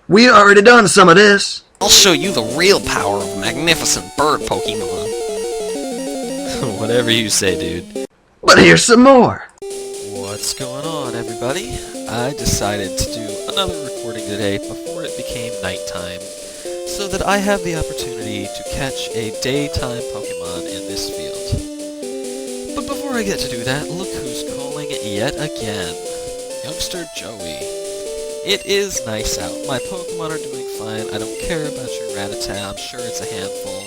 We already done some of this. I'll show you the real power of magnificent bird Pokemon. Whatever you say, dude. But here's some more. What's going on, everybody? I decided to do another recording today before it became nighttime, so that I have the opportunity to catch a daytime Pokemon in this field. But before I get to do that, look who's calling yet again. Youngster Joey. It is nice out. My Pokemon are doing fine. I don't care about your Rattata. I'm sure it's a handful.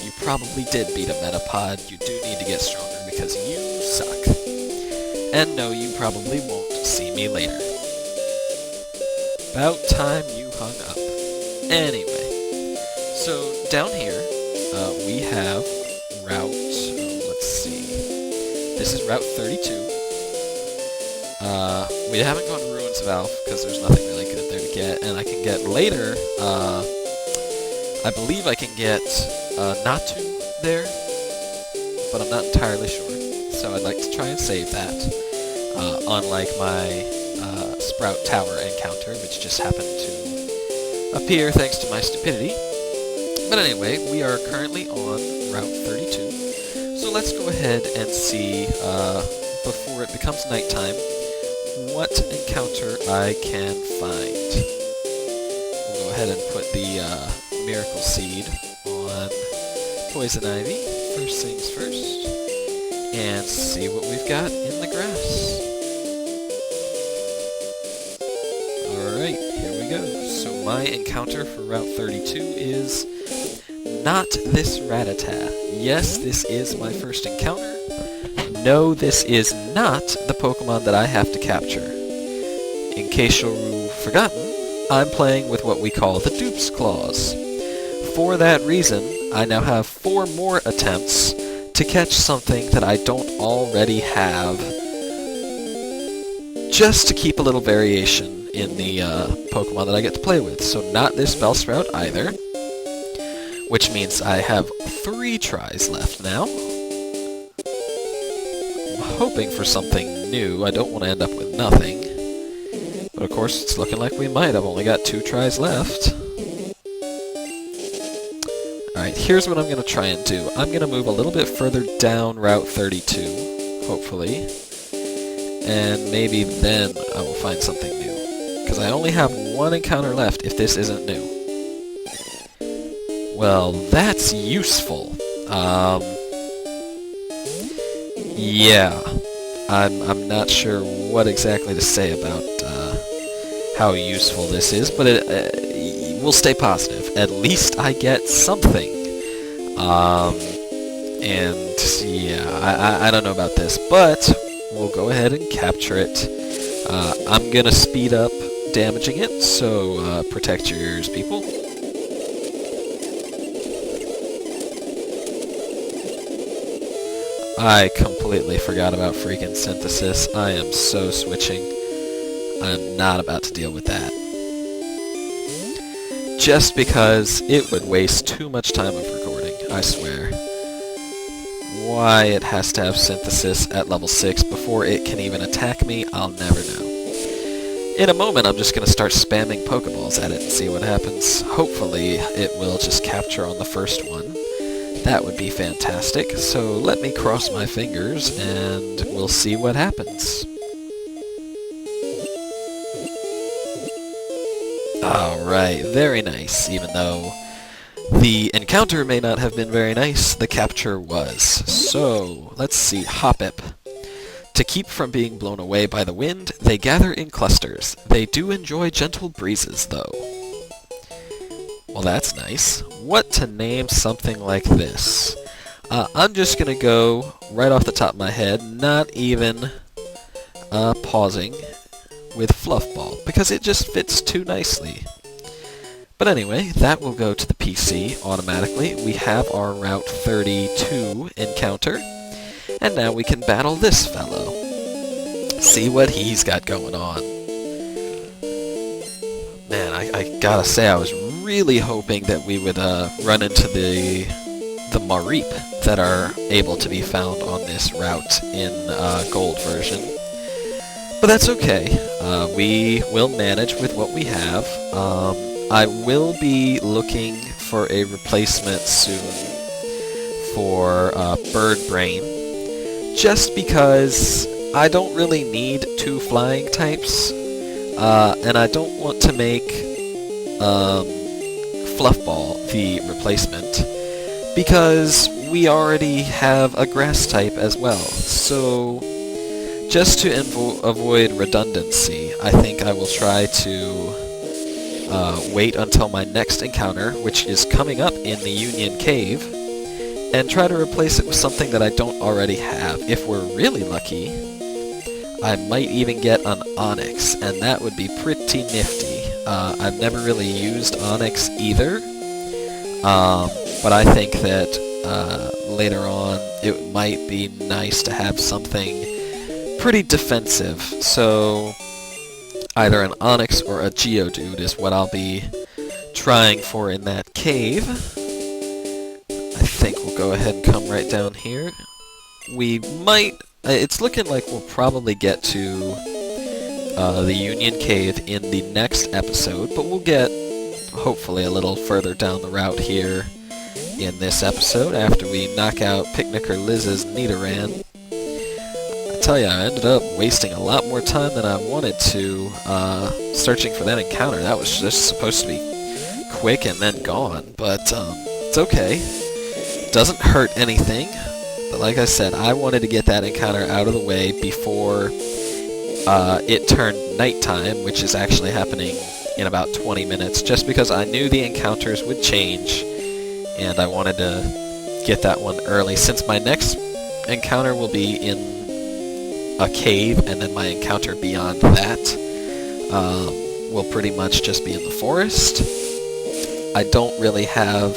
You probably did beat a Metapod. You do need to get stronger because you suck. And no, you probably won't see me later. About time you hung up. Anyway, so down here, we have Route, let's see, this is Route 32. We haven't gone to Ruins of Alph because there's nothing really good there to get, and I can get later, I believe I can get Natu there, but I'm not entirely sure. So I'd like to try and save that, unlike my Sprout Tower encounter, which just happened to appear thanks to my stupidity. But anyway, we are currently on Route 32, so let's go ahead and see, before it becomes nighttime, what encounter I can find. We'll go ahead and put the Miracle Seed on Poison Ivy, first things first, and see what we've got in the grass. Alright, here we go. So my encounter for Route 32 is not this Rattata. Yes, this is my first encounter. No, this is not the Pokemon that I have to capture. In case you've forgotten, I'm playing with what we call the Dupe's Claws. For that reason, I now have 4 more attempts to catch something that I don't already have, just to keep a little variation in the Pokemon that I get to play with. So not this Bellsprout either, which means I have 3 tries left now. I'm hoping for something new. I don't want to end up with nothing. But of course, it's looking like we might. I've only got 2 tries left. Alright, here's what I'm going to try and do. I'm going to move a little bit further down Route 32, hopefully. And maybe then I will find something new. Because I only have 1 encounter left if this isn't new. Well, that's useful. Yeah. I'm not sure what exactly to say about how useful this is, but we'll stay positive. At least I get something. And yeah, I don't know about this, but we'll go ahead and capture it. I'm gonna speed up damaging it, so protect your ears, people. I completely forgot about freaking synthesis. I am so switching. I'm not about to deal with that. Just because it would waste too much time of recording, I swear. Why it has to have synthesis at level 6 before it can even attack me, I'll never know. In a moment, I'm just going to start spamming Pokeballs at it and see what happens. Hopefully, it will just capture on the first one. That would be fantastic, so let me cross my fingers and we'll see what happens. Alright, very nice. Even though the encounter may not have been very nice, the capture was. So, let's see, Hoppip. To keep from being blown away by the wind, they gather in clusters. They do enjoy gentle breezes, though. Well, that's nice. What to name something like this? I'm just gonna go right off the top of my head, not even pausing, with Fluffball, because it just fits too nicely. But anyway, that will go to the PC automatically. We have our Route 32 encounter, and now we can battle this fellow. See what he's got going on. Man, I gotta say, I was really hoping that we would run into the Mareep that are able to be found on this route in Gold version. But that's okay. We will manage with what we have. I will be looking for a replacement soon for Bird Brain, just because I don't really need 2 flying types, and I don't want to make Fluffball the replacement, because we already have a grass type as well. So just to avoid redundancy, I think I will try to wait until my next encounter, which is coming up in the Union Cave, and try to replace it with something that I don't already have. If we're really lucky, I might even get an Onyx, and that would be pretty nifty. I've never really used Onyx either, but I think that later on it might be nice to have something pretty defensive. So either an Onyx or a Geodude is what I'll be trying for in that cave. I think we'll go ahead and come right down here. We might... it's looking like we'll probably get to the Union Cave in the next episode, but we'll get hopefully a little further down the route here in this episode after we knock out Picnicker Liz's Nidoran. I tell ya, I ended up wasting a lot more time than I wanted to searching for that encounter. That was just supposed to be quick and then gone, but it's okay. Doesn't hurt anything. But like I said, I wanted to get that encounter out of the way before it turned nighttime, which is actually happening in about 20 minutes, just because I knew the encounters would change, and I wanted to get that one early, since my next encounter will be in a cave, and then my encounter beyond that will pretty much just be in the forest. I don't really have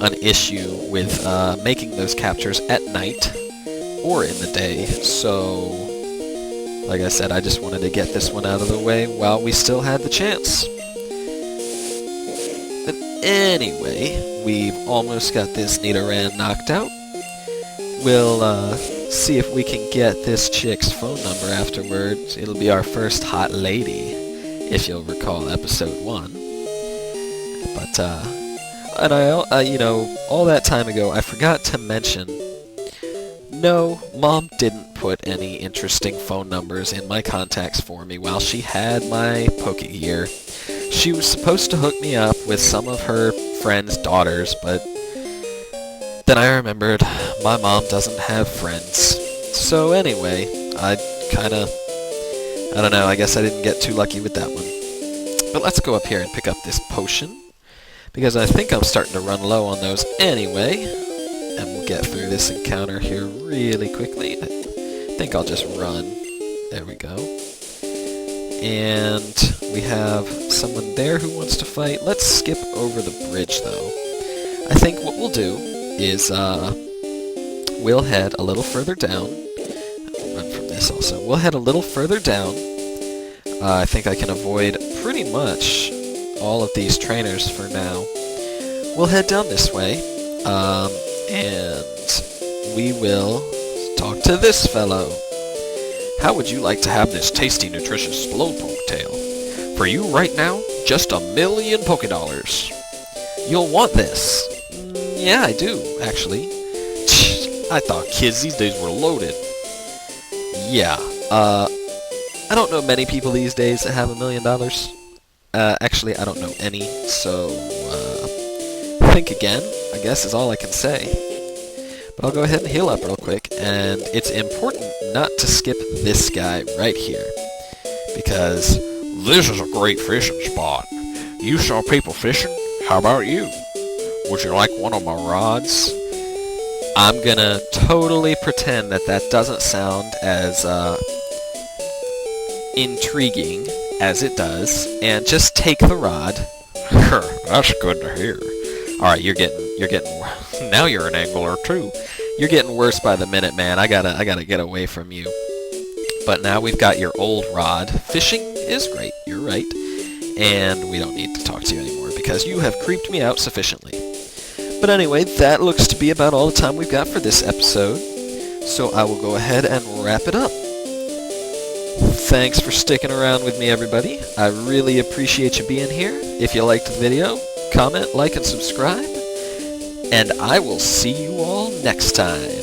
an issue with making those captures at night or in the day, so like I said, I just wanted to get this one out of the way while we still had the chance. But anyway, we've almost got this Nidoran knocked out. We'll see if we can get this chick's phone number afterwards. It'll be our first hot lady, if you'll recall episode 1. But and I, you know, all that time ago, I forgot to mention, no, Mom didn't put any interesting phone numbers in my contacts for me while she had my Pokegear. She was supposed to hook me up with some of her friends' daughters, but then I remembered my mom doesn't have friends. So anyway, I don't know, I guess I didn't get too lucky with that one. But let's go up here and pick up this potion, because I think I'm starting to run low on those anyway, and we'll get through this encounter here really quickly. I think I'll just run. There we go. And we have someone there who wants to fight. Let's skip over the bridge, though. I think what we'll do is we'll head a little further down. I'll run from this also. We'll head a little further down. I think I can avoid pretty much all of these trainers for now. We'll head down this way, and we will talk to this fellow. How would you like to have this tasty, nutritious Slowpoke tail? For you right now, just $1,000,000 Pokédollars. You'll want this. Yeah, I do, actually. I thought kids these days were loaded. Yeah, I don't know many people these days that have $1,000,000. Actually, I don't know any, so, think again, I guess is all I can say. But I'll go ahead and heal up real quick, and it's important not to skip this guy right here, because this is a great fishing spot. You saw people fishing? How about you? Would you like one of my rods? I'm gonna totally pretend that that doesn't sound as, intriguing as it does, and just take the rod. That's good to hear. Alright, you're getting now you're an angler too. You're getting worse by the minute, man. I gotta get away from you. But now we've got your old rod. Fishing is great, you're right. And we don't need to talk to you anymore, because you have creeped me out sufficiently. But anyway, that looks to be about all the time we've got for this episode. So I will go ahead and wrap it up. thanks for sticking around with me, everybody. I really appreciate you being here. If you liked the video, comment, like, and subscribe. And I will see you all next time.